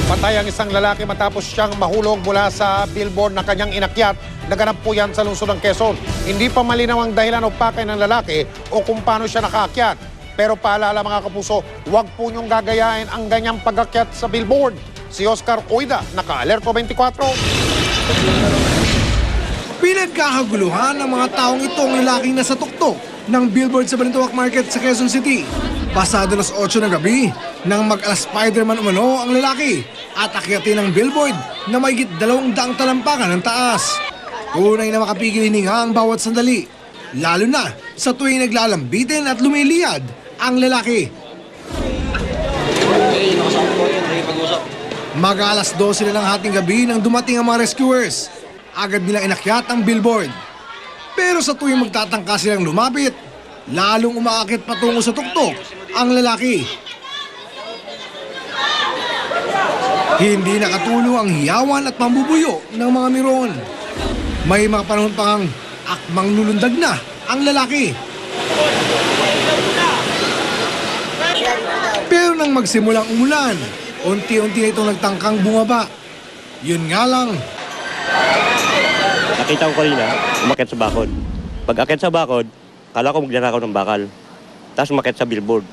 Patay ang isang lalaki matapos siyang mahulog mula sa billboard na kanyang inakyat. Naganap po yan sa lungsod ng Quezon. Hindi pa malinaw ang dahilan o pakay ng lalaki o kung paano siya nakaakyat. Pero paalala mga kapuso, huwag po niyong gagayain ang ganyang pag-akyat sa billboard. Si Oscar Oida, naka-Alerto 24. Pinagkakaguluhan ng mga taong itong lalaking nasa tuktok ng billboard sa Balintawak Market sa Quezon City. Pasado las 8 ng gabi nang mag-Spider-Man umano ang lalaki at akyatin ang billboard na mayigit 200 talampakan ng taas. Tunay na makapigil hininga ang bawat sandali, lalo na sa tuwing naglalambitin at lumiliyad ang lalaki. Mag-alas 12 na ng hating gabi nang dumating ang mga rescuers. Agad nilang inakyat ang billboard. Pero sa tuwing magtatangka silang lumapit, lalong umaakit patungo sa tuktok ang lalaki. Hindi nakatulong ang hiyawan at pambubuyo ng mga miron. May mga panahon pang akmang lulundag na ang lalaki. Pero nang magsimulang umulan, unti-unti na itong nagtangkang bumaba. Yun nga lang, nakita ko kanina, umakyat sa bakod. Pag akyat sa bakod, kala ko magnanakaw ng bakal. Tapos umakyat sa billboard.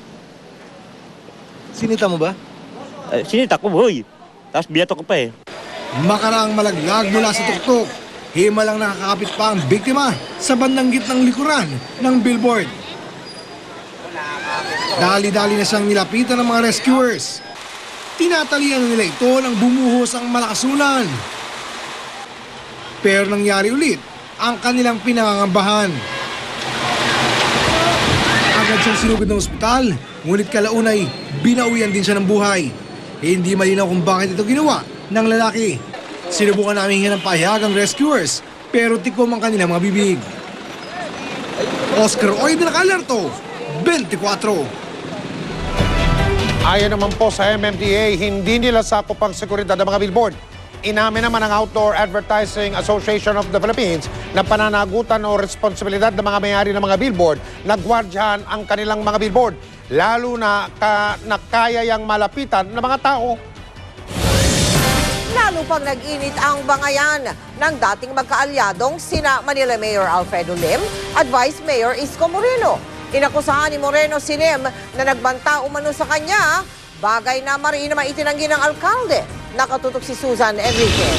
sinita mo ba? Sinita ko, boy. Tapos biyato ko pa eh. Makaraang malaglag mula sa tuktok. Himalang nakakapit pa ang biktima sa bandang gitnang likuran ng billboard. Dali-dali na siyang nilapitan ng mga rescuers. Tinatalian nila ito nang bumuhos ang malakasulan. Pero nangyari ulit ang kanilang pinangangambahan. Agad siyang sinugod ng ospital, ngunit kalaunay, binawian din siya ng buhay. Hindi malinaw kung bakit ito ginawa ng lalaki. Sinubukan namin hingin ng pahayag ang rescuers, pero tikom ang kanilang mga bibig. Oscar Oida, naka-Alerto 24. Ayon naman po sa MMDA, hindi nila sakop ang seguridad ng mga billboard. Inamin naman ng Outdoor Advertising Association of the Philippines na pananagutan o responsibilidad ng mga may-ari ng mga billboard na gwardyahan ang kanilang mga billboard, lalo na kaya yang malapitan ng mga tao. Lalo pang nag-init ang bangayan ng dating magkaalyadong sina Manila Mayor Alfredo Lim at Vice Mayor Isko Moreno. Inakusahan ni Moreno si Lim na nagbanta umano sa kanya, bagay na mariin naman itinanggi ng alkalde. Nakatutok si Susan Enrique.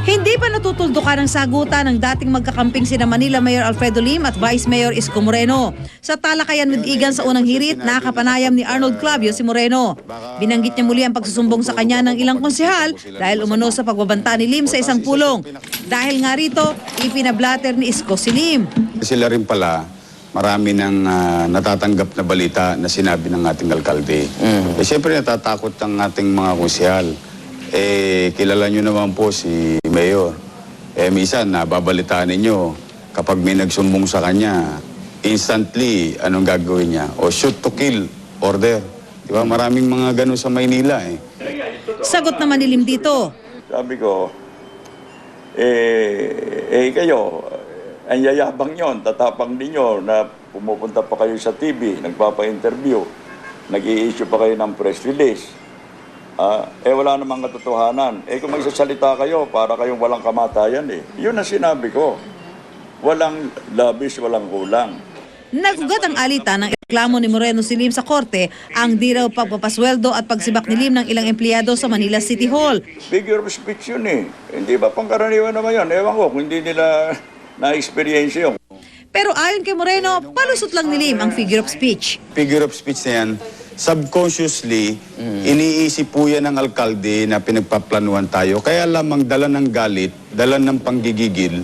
Hindi pa natutuldukan ang sagutan ng dating magkakamping sina Manila Mayor Alfredo Lim at Vice Mayor Isko Moreno. Sa talakayan with Igan sa unang hirit, nakapanayam ni Arnold Clavio si Moreno. Binanggit niya muli ang pagsusumbong sa kanya ng ilang konsehal dahil umano sa pagbabanta ni Lim sa isang pulong. Dahil nga rito, ipinablatter ni Isko si Lim. Sila rin pala, marami ng natatanggap na balita na sinabi ng ating alkalde. Siyempre natatakot ang ating mga konsehal. Kilala nyo naman po si Mayor. Minsan, nababalitaan ninyo, kapag may nagsumbong sa kanya, instantly, anong gagawin niya? O shoot to kill order. Diba? Maraming mga ganun sa Maynila eh. Sagot naman ni Lim dito. Sabi ko, kayo, ang yayabang yon, tatapang ninyo na pumupunta pa kayo sa TV, nagpapa-interview, nag-i-issue pa kayo ng press release. Wala namang katotohanan. Kung magsasalita kayo, para kayong walang kamatayan eh. Yun ang sinabi ko. Walang labis, walang kulang. Nagugat ang alitan ng reklamo ni Moreno si Lim sa korte ang di raw pagpapasweldo at pagsibak ni Lim ng ilang empleyado sa Manila City Hall. Figure of speech yun eh. Hindi ba pangkaraniwan naman yun? Ewan ko kung hindi nila na-experience yun. Pero ayon kay Moreno, palusot lang ni Lim ang figure of speech. Figure of speech na yan, subconsciously, iniisip po yan ng alkalde na pinagpaplanuhan tayo. Kaya lamang dala ng galit, dala ng panggigigil,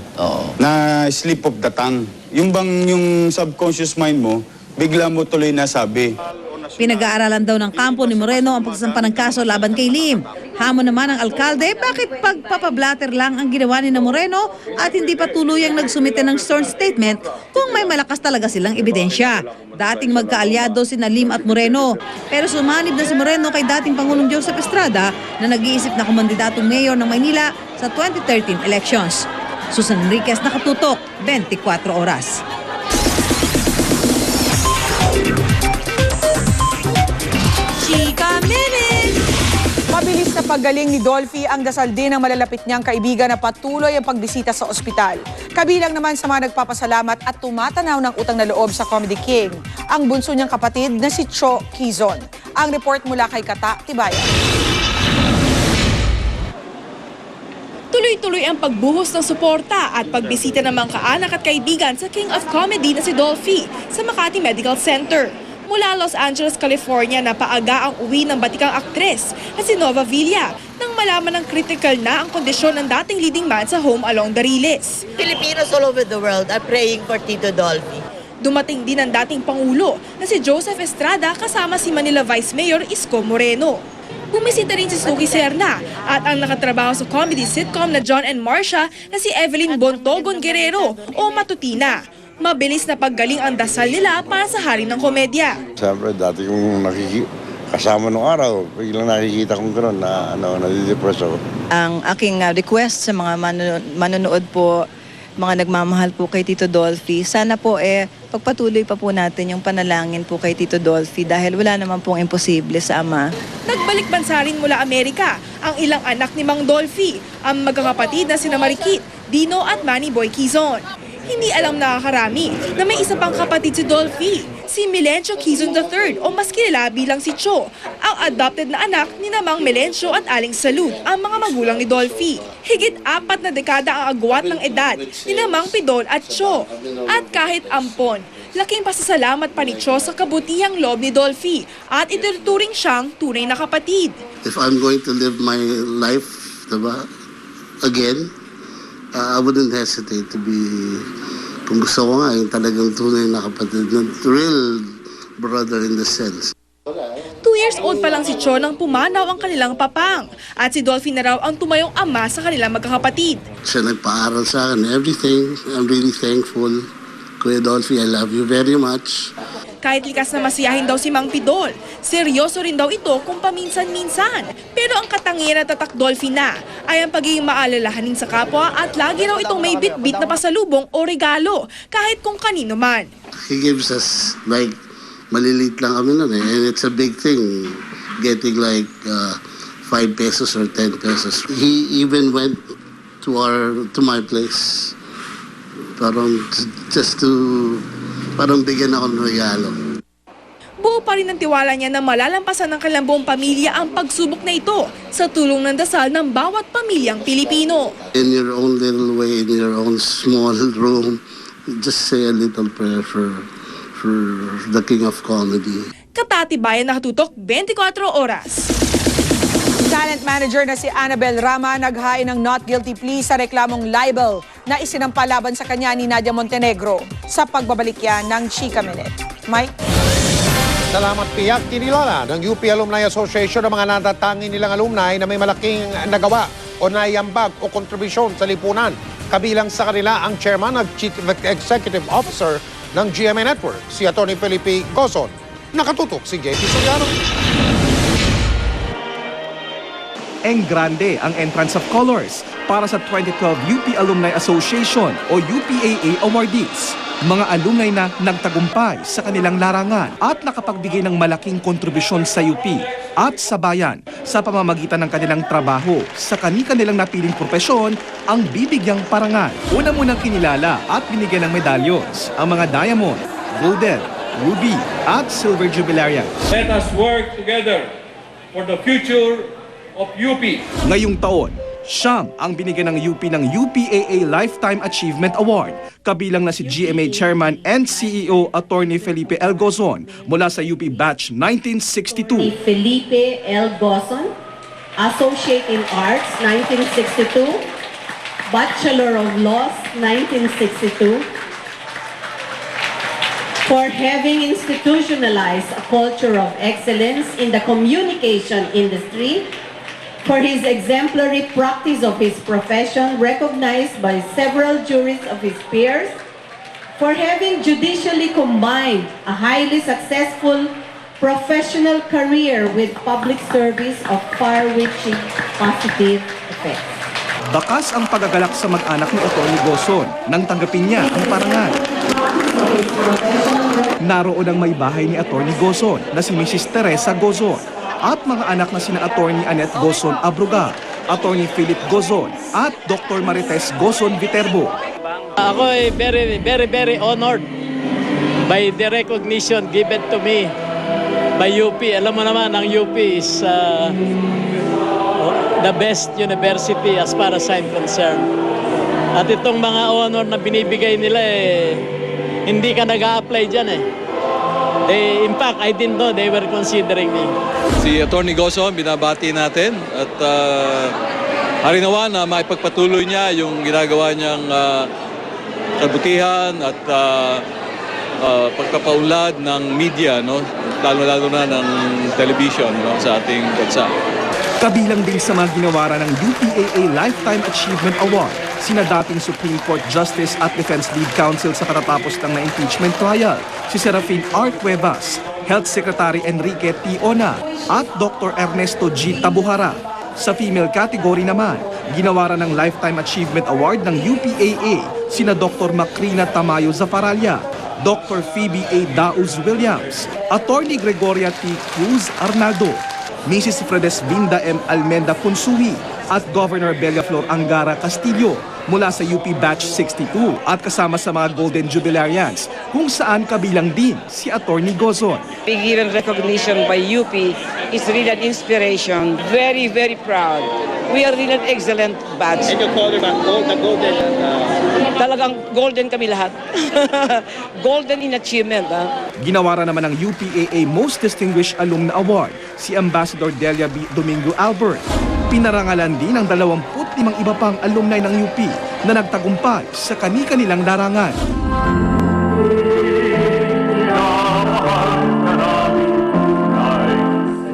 na slip of the tongue. Yung bang yung subconscious mind mo, bigla mo tuloy nasabi. Pinag-aaralan daw ng kampo ni Moreno ang pagsasampa ng kaso laban kay Lim. Hamon naman ang alkalde, bakit pagpapablatter lang ang ginawa ni Moreno at hindi pa tuluyang nagsumite ng sworn statement kung may malakas talaga silang ebidensya. Dating magkaalyado sina Lim at Moreno. Pero sumanib na si Moreno kay dating Pangulong Joseph Estrada na nag-iisip na kumandidatong mayor ng Maynila sa 2013 elections. Susan Enriquez, nakatutok, 24 oras. Chika Minute! paggaling ni Dolphy ang dasal din ng malalapit niyang kaibigan na patuloy ang pagbisita sa ospital. Kabilang naman sa mga nagpapasalamat at tumatanaw ng utang na loob sa Comedy King, ang bunso niyang kapatid na si Cho Quizon. Ang report mula kay Kata Tibayan. Tuloy-tuloy ang pagbuhos ng suporta at pagbisita ng mga kaanak at kaibigan sa King of Comedy na si Dolphy sa Makati Medical Center. Mula Los Angeles, California na paaga ang uwi ng batikang aktres na si Nova Villa nang malaman ng critical na ang kondisyon ng dating leading man sa Home Along the Riles. Filipinos all over the world are praying for Tito Dolphy. Dumating din ang dating Pangulo na si Joseph Estrada kasama si Manila Vice Mayor Isko Moreno. Bumisita rin si Suki Serna at ang nakatrabaho sa comedy sitcom na John and Marcia na si Evelyn Bontogon Guerrero o Matutina. Mabilis na paggaling ang dasal nila para sa hari ng komedya. Siyempre, dati kong kasama nung araw, biglang nakikita kong gano'n na nadidepress ako. Ang aking request sa mga manonood po, mga nagmamahal po kay Tito Dolphy, sana po pagpatuloy pa po natin yung panalangin po kay Tito Dolphy dahil wala naman pong imposible sa Ama. Nagbalik bansa rin mula Amerika ang ilang anak ni Mang Dolphy, ang magkakapatid na sina Marikit, Dino at Manny Boy Quizon. Hindi alam nakakarami na may isa pang kapatid si Dolphy, si Milencio Quizon III o mas kilala bilang si Cho, ang adopted na anak ni Mang Milencio at Aling Salud, ang mga magulang ni Dolphy. Higit 4 na dekada ang agwat ng edad ni Mang Pidol at Cho. At kahit ampon, laking pasasalamat pa ni Cho sa kabutihang loob ni Dolphy at ituturing siyang tunay na kapatid. If I'm going to live my life, diba, again, I wouldn't hesitate to be, kung gusto ko nga, yung talagang tunay na kapatid, real brother in the sense. 2 years old pa lang si Cho nang pumanaw ang kanilang papang at si Dolphy na raw ang tumayong ama sa kanilang magkakapatid. Siya nagpaaral sa akin, everything. I'm really thankful. Kuya Dolphy, I love you very much. Kahit likas na masiyahin daw si Mang Pidol, seryoso rin daw ito kung paminsan-minsan. Pero ang katangian na tatak Dolphy na ay ang pagiging maalalahanin sa kapwa at lagi raw itong may bit-bit na pasalubong o regalo kahit kung kanino man. He gives us, like, maliliit lang kami nun and it's a big thing, getting like 5 pesos or 10 pesos. He even went to my place, parang just to, parang bigyan ako ng regalo. Buo pa rin ang tiwala niya na malalampasan ng kanilang buong pamilya ang pagsubok na ito sa tulong ng dasal ng bawat pamilyang Pilipino. In your own little way, in your own small room, just say a little prayer for the King of Comedy. Katatibayan nakatutok 24 oras. Talent manager na si Annabel Rama naghain ng not guilty plea sa reklamong libel na isinampa laban sa kanya ni Nadia Montenegro sa pagbabalik yan ng Chika Minute. Mike? Salamat, Piyak. Kinilala ng UP Alumni Association ng mga natatangi nilang alumni na may malaking nagawa o naiambag o kontribusyon sa lipunan. Kabilang sa kanila ang chairman at chief executive officer ng GMA Network, si Atty. Felipe Gozon. Nakatutok si JP Soriano. Grande ang entrance of colors para sa 2012 UP Alumni Association o UPAA awardees. Mga alumni na nagtagumpay sa kanilang larangan at nakapagbigay ng malaking kontribusyon sa UP at sa bayan sa pamamagitan ng kanilang trabaho sa kani-kanilang napiling propesyon ang bibigyang parangal. Una munang kinilala at binigyan ng medalyos ang mga diamond, golden, ruby at silver jubilarians. Let us work together for the future of UP. Ngayong taon, siyam ang binigyan ng UP ng UPAA Lifetime Achievement Award. Kabilang na si GMA Chairman and CEO Atty. Felipe L. Gozon mula sa UP Batch 1962. Felipe L. Gozon, Associate in Arts 1962, Bachelor of Laws 1962, for having institutionalized a culture of excellence in the communication industry, for his exemplary practice of his profession recognized by several juries of his peers, for having judicially combined a highly successful professional career with public service of far-reaching positive effects. Bakas ang pagagalak sa mag-anak ni Atty. Gozon nang tanggapin niya ang parangal. Naroon ang may bahay ni Atty. Gozon na si Mrs. Teresa Gozon at mga anak na sina Attorney Annette Gozon Abruga, Attorney Philip Gozon at Dr. Marites Gozon Viterbo. Ako ay very honored by the recognition given to me by UP. Alam mo naman, ang UP is the best university as far as I'm concerned. At itong mga honor na binibigay nila, hindi ka nag-a-apply dyan in fact, I didn't know they were considering me. Si Attorney Gozon, binabati natin at harinawa na maipagpatuloy niya yung ginagawa niyang kabutihan at pagpapaunlad ng media, no? Lalo-lalo na ng television, no? Sa ating bansa. Kabilang din sa mga ginawaran ng UPAA Lifetime Achievement Award, sina dating Supreme Court Justice at Defense Lead Counsel sa katatapos ng na-impeachment trial, si Serafin R. Cuevas, Health Secretary Enrique T. Ona, at Dr. Ernesto G. Tabuhara. Sa female category naman, ginawaran ng Lifetime Achievement Award ng UPAA, sina Dr. Macrina Tamayo Zafaralla, Dr. Phoebe A. Dauz Williams, Attorney Gregoria T. Cruz Arnaldo, Mrs. Fredesvinda M. Almenda Punsui at Governor Bellaflor Angara Castillo mula sa UP Batch 62 at kasama sa mga Golden Jubilarians kung saan kabilang din si Attorney Gozon. Being given recognition by UP is really an inspiration. Very proud. We are really an excellent batch. And you call them the golden? Talagang golden kami lahat. Golden in achievement. Ginawaran naman ng UPAA Most Distinguished Alumna Award si Ambassador Delia B. Domingo Albert. Pinarangalan din ang 25 iba pang alumni ng UP na nagtagumpay sa kani-kanilang larangan.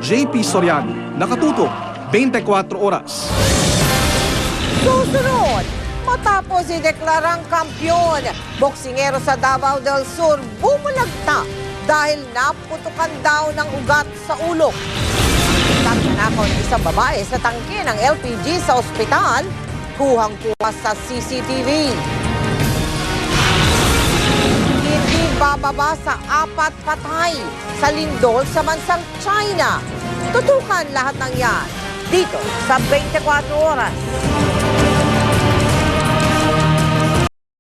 JP Soriano, Nakatutok, 24 Oras. Susunod, matapos ideklarang kampyon, boksingero sa Davao del Sur bumulagta dahil naputukan daw ng ugat sa ulo. Nanakaw ng isang babae sa tangke ng LPG sa ospital, kuhang-kuha sa CCTV. Hindi bababa sa 4 patay sa lindol sa bansang China. Tutukan lahat ng yan dito sa 24 Oras.